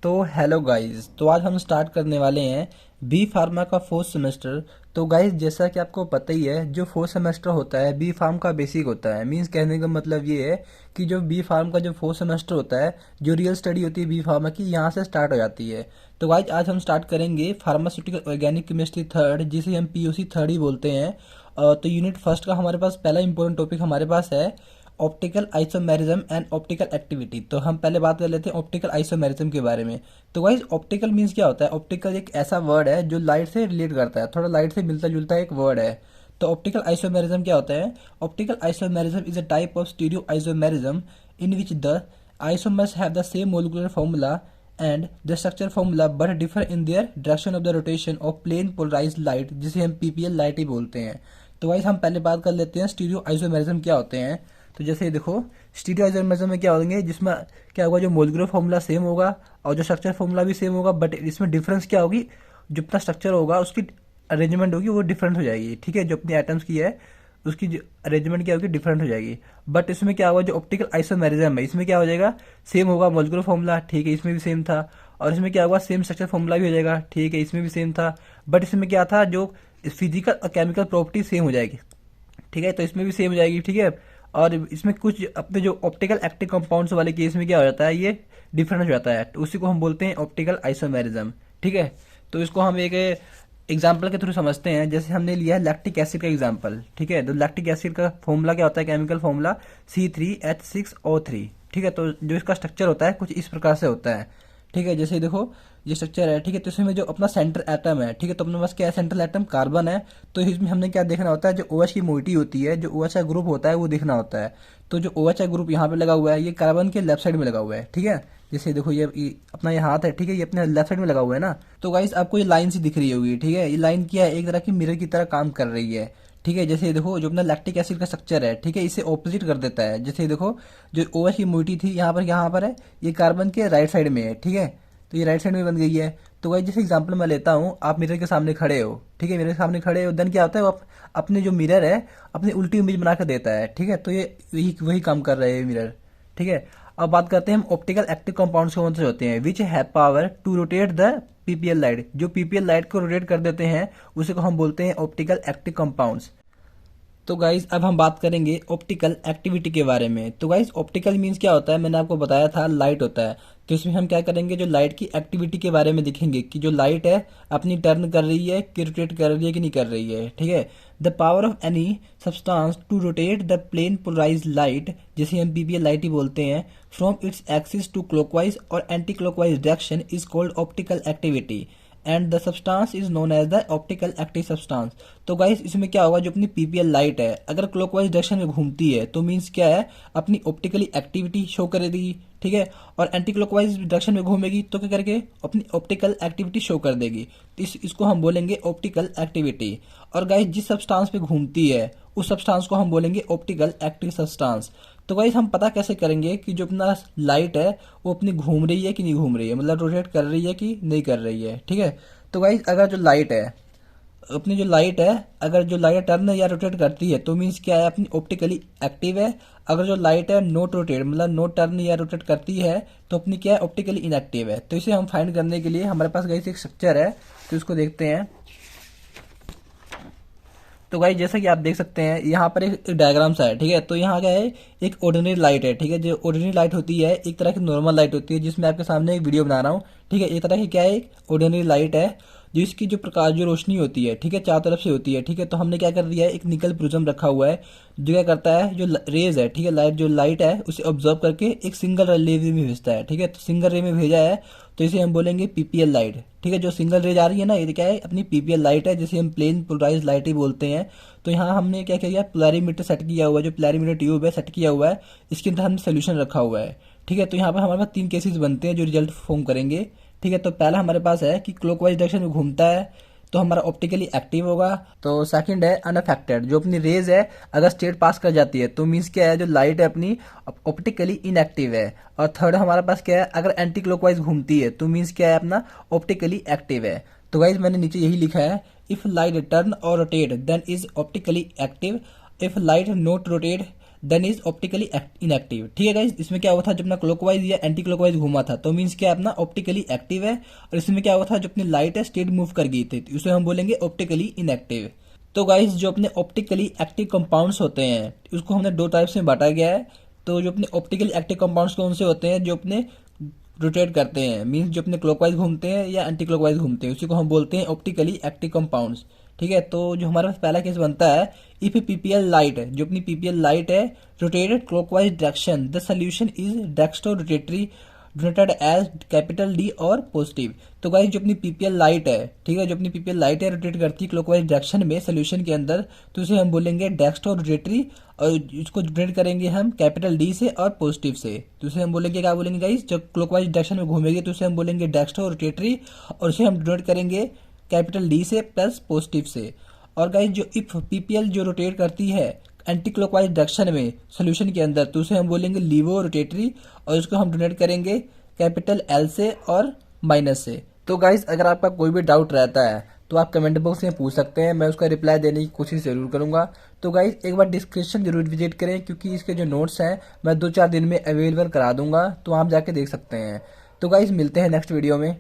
तो hello guys, तो आज हम स्टार्ट करने वाले हैं बी फार्मा का फोर्थ सेमेस्टर। तो गाइस, जैसा कि आपको पता ही है, जो फोर्थ सेमेस्टर होता है बी फार्म का बेसिक होता है। मींस कहने का मतलब ये है कि जो बी फार्म का जो फोर्थ सेमेस्टर होता है, जो रियल स्टडी होती है बी फार्मा की, यहाँ से स्टार्ट हो जाती है। तो गाइस, आज हम स्टार्ट करेंगे फार्मास्यूटिकल ऑर्गेनिक केमिस्ट्री थर्ड, जिसे हम पीयूसी थर्ड ही बोलते हैं। तो यूनिट फर्स्ट का हमारे पास पहला इंपॉर्टेंट टॉपिक हमारे पास है optical isomerism and optical activity. तो हम पहले बात कर लेते हैं ऑप्टिकल आइसोमेरिज्म के बारे में। तो गाइस, ऑप्टिकल मीन्स क्या होता है? ऑप्टिकल एक ऐसा वर्ड है जो लाइट से रिलेट करता है, थोड़ा लाइट से मिलता जुलता एक वर्ड है। तो ऑप्टिकल आइसोमेरिज्म क्या होता है? Optical isomerism is a type of stereo isomerism in which the isomers have the same molecular formula and the structure formula but differ in their direction of the rotation of plane polarized light, जिसे हम PPL light ही बोलते हैं। तो guys, हम पहले बात कर लेते हैं स्टीरियो आइसोमेरिज्म क्या होते हैं। तो जैसे देखो, स्टीरियो आइसोमेरिज्म में क्या होंगे, जिसमें क्या होगा, जो मोलिकुलर फॉर्मूला सेम होगा और जो स्ट्रक्चर फॉर्मूला भी सेम होगा, बट इसमें डिफरेंस क्या होगी, जो अपना स्ट्रक्चर होगा उसकी अरेंजमेंट होगी वो डिफरेंट हो जाएगी। ठीक है, जो अपनी एटम्स की है उसकी जो अरेंजमेंट क्या होगी, डिफरेंट हो जाएगी। बट इसमें क्या होगा, जो ऑप्टिकल आइसोमेरिज्म है इसमें क्या हो जाएगा, सेम होगा मोलिकुलर फॉर्मूला। ठीक है, इसमें भी सेम था। और इसमें क्या होगा, सेम स्ट्रक्चर फॉर्मूला भी हो जाएगा। ठीक है, इसमें भी सेम था। बट इसमें क्या था, जो फिजिकल और केमिकल प्रॉपर्टी सेम हो जाएगी। ठीक है, तो इसमें भी सेम हो जाएगी। ठीक है, और इसमें कुछ अपने जो ऑप्टिकल एक्टिव कंपाउंड्स वाले केस में क्या हो जाता है, ये डिफरेंट हो जाता है। तो उसी को हम बोलते हैं ऑप्टिकल आइसोमेरिज्म। ठीक है, तो इसको हम एक एग्जाम्पल के थ्रू समझते हैं। जैसे हमने लिया है लैक्टिक एसिड का एग्जाम्पल। ठीक है, तो लैक्टिक एसिड का फॉर्मूला क्या होता है, केमिकल फॉर्मूला C3H6O3। ठीक है, तो जो इसका स्ट्रक्चर होता है कुछ इस प्रकार से होता है। ठीक है, जैसे देखो ये स्ट्रक्चर है। ठीक है, तो इसमें जो अपना सेंटर एटम है, ठीक है, तो अपने पास क्या है, सेंट्रल एटम कार्बन है। तो इसमें हमने क्या देखना होता है, जो OH की मोइटी होती है, जो OH का ग्रुप होता है वो देखना होता है। तो जो OH का ग्रुप यहाँ पे लगा हुआ है, ये कार्बन के लेफ्ट साइड में लगा हुआ है। ठीक है, जैसे देखो ये अपना ये हाथ है। ठीक है, ये अपने लेफ्ट साइड में लगा हुआ है ना। तो गाइस, आपको ये लाइन सी दिख रही होगी। ठीक है, ये लाइन क्या है, एक तरह की मिरर की तरह काम कर रही है। ठीक है, जैसे देखो जो अपना लैक्टिक एसिड का स्ट्रक्चर है, ठीक है, इसे ऑपोजिट कर देता है। जैसे देखो, जो OH की मोइटी थी यहाँ पर है, ये कार्बन के राइट साइड में है। ठीक है, तो ये राइट साइड में बन गई है। तो वही जैसे एग्जांपल मैं लेता हूँ, आप मिरर के सामने खड़े हो। ठीक है, मिरर के सामने खड़े हो, देन क्या होता है, वो अपने जो मिरर है अपनी उल्टी इमेज बना कर देता है। ठीक है, तो ये वही वही काम कर रहे हैं मिरर। ठीक है, अब बात करते हैं हम ऑप्टिकल एक्टिव कंपाउंड्स कौन से होते हैं, which have power to rotate the PPL light. जो पीपीएल लाइट को रोटेट कर देते हैं उसे को हम बोलते हैं ऑप्टिकल एक्टिव कंपाउंड्स। तो गाइज, अब हम बात करेंगे ऑप्टिकल एक्टिविटी के बारे में। तो गाइज, ऑप्टिकल मीन्स क्या होता है, मैंने आपको बताया था लाइट होता है। तो इसमें हम क्या करेंगे, जो लाइट की एक्टिविटी के बारे में देखेंगे कि जो लाइट है अपनी टर्न कर रही है कि रोटेट कर रही है कि नहीं कर रही है। ठीक है, the power of any substance to rotate the plane polarise light, जिसे हम पीपीएल लाइट ही बोलते हैं, from its axis to clockwise और anticlockwise direction is called optical activity and the substance is known as the optical active substance. तो guys, इसमें क्या होगा, जो अपनी पीपीएल लाइट है अगर क्लॉकवाइज डायरेक्शन में घूमती है तो मीन्स क्या है, अपनी ऑप्टिकली एक्टिविटी शो करेगी। ठीक है, और एंटी क्लॉकवाइज डायरेक्शन में घूमेगी तो क्या करके अपनी ऑप्टिकल एक्टिविटी शो कर देगी। तो इसको हम बोलेंगे ऑप्टिकल एक्टिविटी। और गाइस, जिस सब्सटेंस पे घूमती है उस सब्सटेंस को हम बोलेंगे ऑप्टिकल एक्टिव सब्सटेंस। तो गाइस, हम पता कैसे करेंगे कि जो अपना लाइट है वो अपनी घूम रही है कि नहीं घूम रही है, मतलब रोटेट कर रही है कि नहीं कर रही है। ठीक है, तो गाइस, अगर जो लाइट है अपनी जो लाइट है अगर जो लाइट टर्न या रोटेट करती है तो मीन्स क्या है, अपनी ऑप्टिकली एक्टिव है। अगर जो लाइट है नोट रोटेट मतलब नोट टर्न या रोटेट करती है तो अपनी क्या है, ऑप्टिकली इनएक्टिव है। तो इसे हम फाइंड करने के लिए हमारे पास गाइस एक स्ट्रक्चर है, तो इसको देखते हैं। तो गाइस, जैसा कि आप देख सकते हैं यहाँ पर एक डायग्राम सा है। ठीक है, तो यहाँ क्या है, एक ऑर्डिनरी लाइट है। ठीक है, जो ऑर्डिनरी लाइट होती है एक तरह की नॉर्मल लाइट होती है, जिसमें आपके सामने एक वीडियो बना रहा हूँ। ठीक है, एक तरह की क्या है, एक ऑर्डिनरी लाइट है जो इसकी जो प्रकाश जो रोशनी होती है, ठीक है, चारों तरफ से होती है। ठीक है, तो हमने क्या कर दिया है, एक निकल प्रिज्म रखा हुआ है जो क्या करता है, जो रेज है, ठीक है, लाइट जो लाइट है उसे ऑब्जर्व करके एक सिंगल रे में भेजता है। ठीक है, तो सिंगल रे में भेजा है तो इसे हम बोलेंगे पीपीएल लाइट। ठीक है, जो सिंगल रेज आ रही है ना, ये क्या है, अपनी पीपीएल लाइट है, जिसे हम प्लेन पोलराइज लाइट ही बोलते हैं। तो यहाँ हमने क्या किया, पोलैरीमीटर सेट किया हुआ है, जो पोलैरीमीटर ट्यूब है सेट किया हुआ है, इसके अंदर हमने सोल्यूशन रखा हुआ है। ठीक है, तो यहाँ पर हमारे पास 3 केसेस बनते हैं जो रिजल्ट फॉर्म करेंगे। ठीक है, तो पहला हमारे पास है कि क्लॉकवाइज डायरेक्शन में घूमता है तो हमारा ऑप्टिकली एक्टिव होगा। तो सेकंड है अनअफेक्टेड, जो अपनी रेज है अगर स्टेट पास कर जाती है तो मीन्स क्या है, जो लाइट है अपनी ऑप्टिकली इनएक्टिव है। और थर्ड हमारे पास क्या है, अगर एंटी क्लॉकवाइज घूमती है तो मीन्स क्या है, अपना ऑप्टिकली एक्टिव है। तो गाइज, मैंने नीचे यही लिखा है, इफ लाइट टर्न और rotate then is optically active, if light not rotate then is optically inactive. ठीक है गाइस, इसमें क्या हुआ था, जब अपना क्लॉकवाइज या एंटी क्लॉकवाइज घूमा था तो मीन्स क्या अपना ऑप्टिकली एक्टिव है, और इसमें क्या हुआ था, जो अपनी लाइट है स्टेट मूव कर गई थी, तो उसे हम बोलेंगे ऑप्टिकली इनएक्टिव। तो गाइस जो अपने ऑप्टिकली एक्टिव कंपाउंड्स होते हैं उसको हमने दो टाइप्स में बांटा गया है। तो जो अपने ऑप्टिकली एक्टिव कंपाउंड्स कौन से होते हैं, जो अपने रोटेट करते हैं, मीन्स जो अपने क्लॉकवाइज घूमते हैं या एंटी क्लॉकवाइज घूमते हैं, उसी को हम बोलते हैं ऑप्टिकली एक्टिव कंपाउंड्स। ठीक है, तो जो हमारे पास पहला केस बनता है, इफ पीपीएल लाइट, जो अपनी पीपीएल लाइट है rotated clockwise direction, the solution is dextro rotatory denoted as capital D और पॉजिटिव। तो गाइस जो अपनी पीपीएल लाइट है, ठीक है, जो अपनी पीपीएल लाइट है रोटेट करती है क्लॉकवाइज डायरेक्शन में सोल्यूशन के अंदर, तो उसे हम बोलेंगे डेक्स्ट्रो रोटेटरी, और इसको डिनोट करेंगे हम कैपिटल डी से और पॉजिटिव से, तो उसे हम बोलेंगे, क्या बोलेंगे गाइस, जब क्लॉकवाइज डायरेक्शन में घूमेगी तो उसे हम बोलेंगे डेक्स्ट्रो रोटेटरी, और उसे हम डिनोट करेंगे कैपिटल डी से प्लस पॉजिटिव से। और गाइस जो इफ पीपीएल जो रोटेट करती है एंटी क्लॉकवाइज डायरेक्शन में सोल्यूशन के अंदर, तो उसे हम बोलेंगे लीवो रोटेटरी, और इसको हम डोनेट करेंगे कैपिटल एल से और माइनस से। तो गाइज अगर आपका कोई भी डाउट रहता है तो आप कमेंट बॉक्स में पूछ सकते हैं, मैं उसका रिप्लाई देने की कोशिश जरूर करूंगा। तो गाइज एक बार डिस्क्रिप्शन जरूर विजिट करें, क्योंकि इसके जो नोट्स हैं मैं 2-4 दिन में अवेलेबल करा दूंगा, तो आप जाके देख सकते हैं। तो गाइज मिलते हैं नेक्स्ट वीडियो में।